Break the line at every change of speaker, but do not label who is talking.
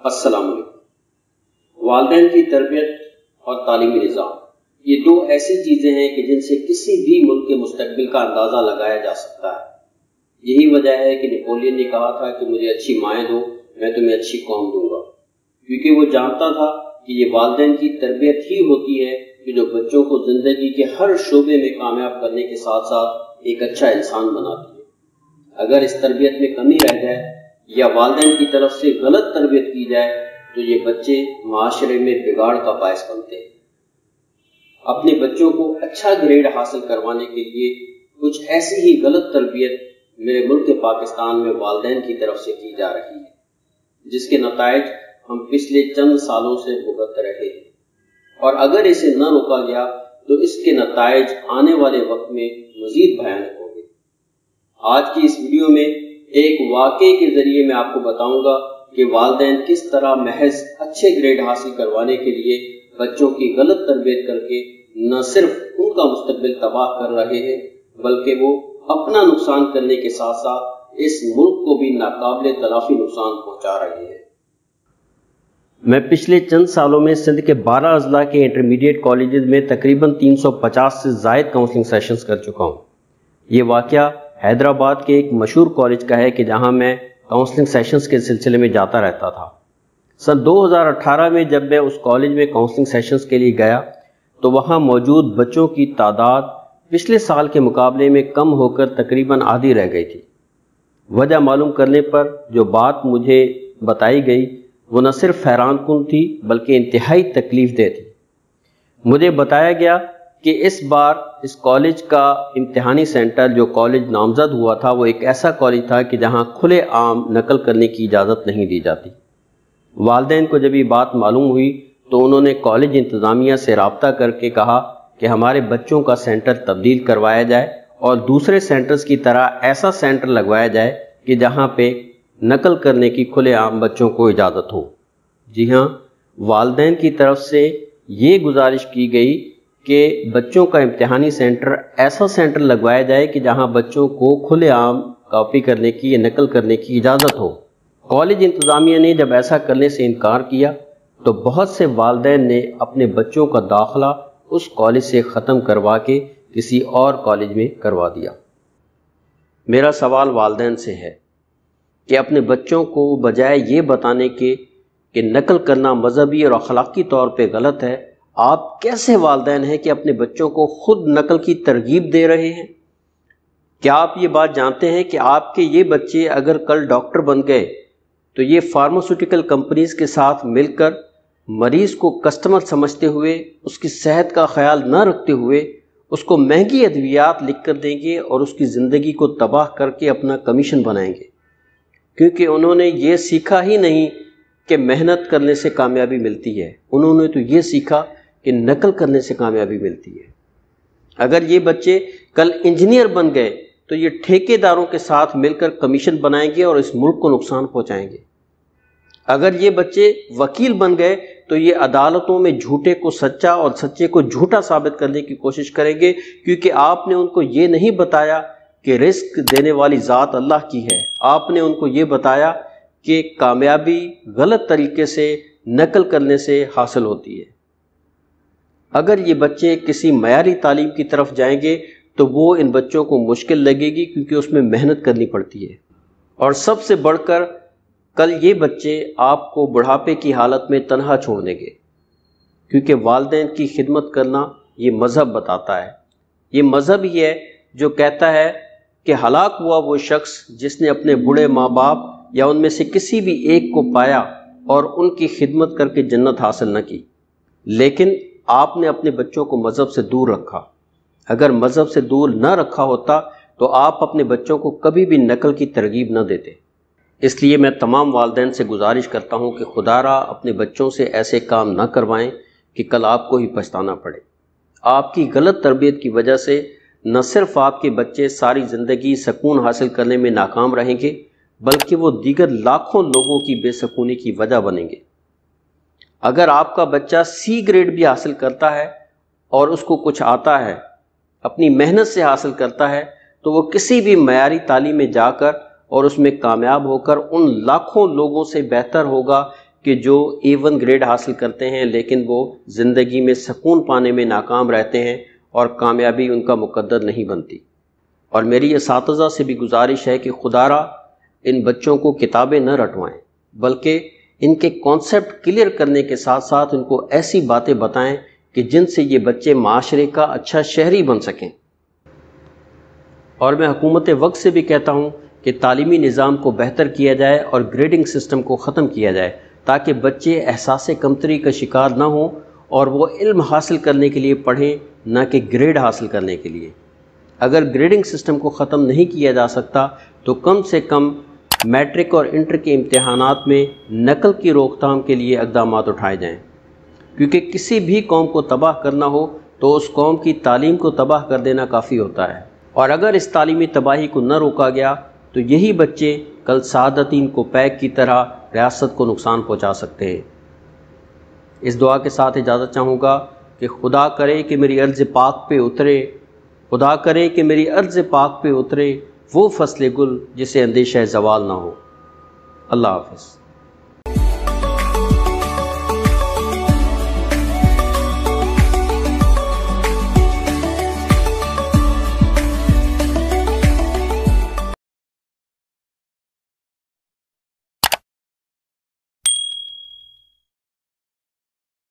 السلام علیکم۔ والدین کی تربیت اور تعلیمی نظام یہ دو ایسی چیزیں ہیں کہ جن سے کسی بھی ملک کے مستقبل کا اندازہ لگایا جا سکتا ہے۔ یہی وجہ ہے کہ نیپولین نے کہا تھا کہ مجھے اچھی مائیں دو، میں تمہیں اچھی قوم دوں گا، کیونکہ وہ جانتا تھا کہ یہ والدین کی تربیت ہی ہوتی ہے کہ جو بچوں کو زندگی کے ہر شعبے میں کامیاب کرنے کے ساتھ ساتھ ایک اچھا انسان بناتی ہے۔ اگر اس تربیت میں کمی رہ جائے یا والدین کی طرف سے غلط تربیت کی جائے تو یہ بچے معاشرے میں بگاڑ کا باعث بنتے ہیں۔ اپنے بچوں کو اچھا گریڈ حاصل کروانے کے لیے کچھ ایسی ہی غلط تربیت میرے ملک پاکستان میں والدین کی طرف سے کی جا رہی ہے، جس کے نتائج ہم پچھلے چند سالوں سے بھگت رہے ہیں، اور اگر اسے نہ روکا گیا تو اس کے نتائج آنے والے وقت میں مزید بھیانک ہوں گے۔ آج کی اس ویڈیو میں ایک واقعے کے ذریعے میں آپ کو بتاؤں گا کہ والدین کس طرح محض اچھے گریڈ حاصل کروانے کے لیے بچوں کی غلط تربیت کر کے نہ صرف ان کا مستقبل تباہ کر رہے ہیں بلکہ وہ اپنا نقصان کرنے کے ساتھ ساتھ اس ملک کو بھی ناقابل تلافی نقصان پہنچا رہے ہیں۔ میں پچھلے چند سالوں میں سندھ کے 12 اضلاع کے انٹرمیڈیٹ کالجز میں تقریباً 350 سے زائد کاؤنسلنگ سیشنز کر چکا ہوں۔ یہ واقعہ حیدرآباد کے ایک مشہور کالج کا ہے کہ جہاں میں کاؤنسلنگ سیشنز کے سلسلے میں جاتا رہتا تھا۔ سن 2018 میں جب میں اس کالج میں کاؤنسلنگ سیشنز کے لیے گیا تو وہاں موجود بچوں کی تعداد پچھلے سال کے مقابلے میں کم ہو کر تقریباً آدھی رہ گئی تھی۔ وجہ معلوم کرنے پر جو بات مجھے بتائی گئی وہ نہ صرف حیران کن تھی بلکہ انتہائی تکلیف دہ تھی۔ مجھے بتایا گیا کہ اس بار اس کالج کا امتحانی سینٹر جو کالج نامزد ہوا تھا وہ ایک ایسا کالج تھا کہ جہاں کھلے عام نقل کرنے کی اجازت نہیں دی جاتی۔ والدین کو جب یہ بات معلوم ہوئی تو انہوں نے کالج انتظامیہ سے رابطہ کر کے کہا کہ ہمارے بچوں کا سینٹر تبدیل کروایا جائے اور دوسرے سینٹرز کی طرح ایسا سینٹر لگوایا جائے کہ جہاں پہ نقل کرنے کی کھلے عام بچوں کو اجازت ہو۔ جی ہاں، والدین کی طرف سے یہ گزارش کی گئی کہ بچوں کا امتحانی سینٹر ایسا سینٹر لگوایا جائے کہ جہاں بچوں کو کھلے عام کاپی کرنے کی یا نقل کرنے کی اجازت ہو۔ کالج انتظامیہ نے جب ایسا کرنے سے انکار کیا تو بہت سے والدین نے اپنے بچوں کا داخلہ اس کالج سے ختم کروا کے کسی اور کالج میں کروا دیا۔ میرا سوال والدین سے ہے کہ اپنے بچوں کو بجائے یہ بتانے کے کہ نقل کرنا مذہبی اور اخلاقی طور پہ غلط ہے، آپ کیسے والدین ہیں کہ اپنے بچوں کو خود نقل کی ترغیب دے رہے ہیں؟ کیا آپ یہ بات جانتے ہیں کہ آپ کے یہ بچے اگر کل ڈاکٹر بن گئے تو یہ فارماسیوٹیکل کمپنیز کے ساتھ مل کر مریض کو کسٹمر سمجھتے ہوئے، اس کی صحت کا خیال نہ رکھتے ہوئے اس کو مہنگی ادویات لکھ کر دیں گے اور اس کی زندگی کو تباہ کر کے اپنا کمیشن بنائیں گے، کیونکہ انہوں نے یہ سیکھا ہی نہیں کہ محنت کرنے سے کامیابی ملتی ہے، انہوں نے تو یہ سیکھا کہ نقل کرنے سے کامیابی ملتی ہے۔ اگر یہ بچے کل انجینئر بن گئے تو یہ ٹھیکے داروں کے ساتھ مل کر کمیشن بنائیں گے اور اس ملک کو نقصان پہنچائیں گے۔ اگر یہ بچے وکیل بن گئے تو یہ عدالتوں میں جھوٹے کو سچا اور سچے کو جھوٹا ثابت کرنے کی کوشش کریں گے، کیونکہ آپ نے ان کو یہ نہیں بتایا کہ رزق دینے والی ذات اللہ کی ہے، آپ نے ان کو یہ بتایا کہ کامیابی غلط طریقے سے نقل کرنے سے حاصل ہوتی ہے۔ اگر یہ بچے کسی معیاری تعلیم کی طرف جائیں گے تو وہ ان بچوں کو مشکل لگے گی کیونکہ اس میں محنت کرنی پڑتی ہے، اور سب سے بڑھ کر کل یہ بچے آپ کو بڑھاپے کی حالت میں تنہا چھوڑ دیں گے، کیونکہ والدین کی خدمت کرنا یہ مذہب بتاتا ہے۔ یہ مذہب ہی ہے جو کہتا ہے کہ ہلاک ہوا وہ شخص جس نے اپنے بوڑھے ماں باپ یا ان میں سے کسی بھی ایک کو پایا اور ان کی خدمت کر کے جنت حاصل نہ کی۔ لیکن آپ نے اپنے بچوں کو مذہب سے دور رکھا۔ اگر مذہب سے دور نہ رکھا ہوتا تو آپ اپنے بچوں کو کبھی بھی نقل کی ترغیب نہ دیتے۔ اس لیے میں تمام والدین سے گزارش کرتا ہوں کہ خدا را اپنے بچوں سے ایسے کام نہ کروائیں کہ کل آپ کو ہی پچھتانا پڑے۔ آپ کی غلط تربیت کی وجہ سے نہ صرف آپ کے بچے ساری زندگی سکون حاصل کرنے میں ناکام رہیں گے بلکہ وہ دیگر لاکھوں لوگوں کی بے سکونی کی وجہ بنیں گے۔ اگر آپ کا بچہ سی گریڈ بھی حاصل کرتا ہے اور اس کو کچھ آتا ہے، اپنی محنت سے حاصل کرتا ہے، تو وہ کسی بھی معیاری تعلیم میں جا کر اور اس میں کامیاب ہو کر ان لاکھوں لوگوں سے بہتر ہوگا کہ جو A1 گریڈ حاصل کرتے ہیں لیکن وہ زندگی میں سکون پانے میں ناکام رہتے ہیں اور کامیابی ان کا مقدر نہیں بنتی۔ اور میری اساتذہ سے بھی گزارش ہے کہ خدا را ان بچوں کو کتابیں نہ رٹوائیں، بلکہ ان کے کانسیپٹ کلیئر کرنے کے ساتھ ساتھ ان کو ایسی باتیں بتائیں کہ جن سے یہ بچے معاشرے کا اچھا شہری بن سکیں۔ اور میں حکومت وقت سے بھی کہتا ہوں کہ تعلیمی نظام کو بہتر کیا جائے اور گریڈنگ سسٹم کو ختم کیا جائے، تاکہ بچے احساس کمتری کا شکار نہ ہوں اور وہ علم حاصل کرنے کے لیے پڑھیں، نہ کہ گریڈ حاصل کرنے کے لیے۔ اگر گریڈنگ سسٹم کو ختم نہیں کیا جا سکتا تو کم سے کم میٹرک اور انٹر کے امتحانات میں نقل کی روک تھام کے لیے اقدامات اٹھائے جائیں، کیونکہ کسی بھی قوم کو تباہ کرنا ہو تو اس قوم کی تعلیم کو تباہ کر دینا کافی ہوتا ہے، اور اگر اس تعلیمی تباہی کو نہ روکا گیا تو یہی بچے کل سعادتین کو پیک کی طرح ریاست کو نقصان پہنچا سکتے ہیں۔ اس دعا کے ساتھ اجازت چاہوں گا کہ خدا کرے کہ میری ارض پاک پہ اترے، خدا کرے کہ میری ارض پاک پہ اترے وہ فصل گل جسے اندیشہ زوال نہ ہو۔ اللہ حافظ۔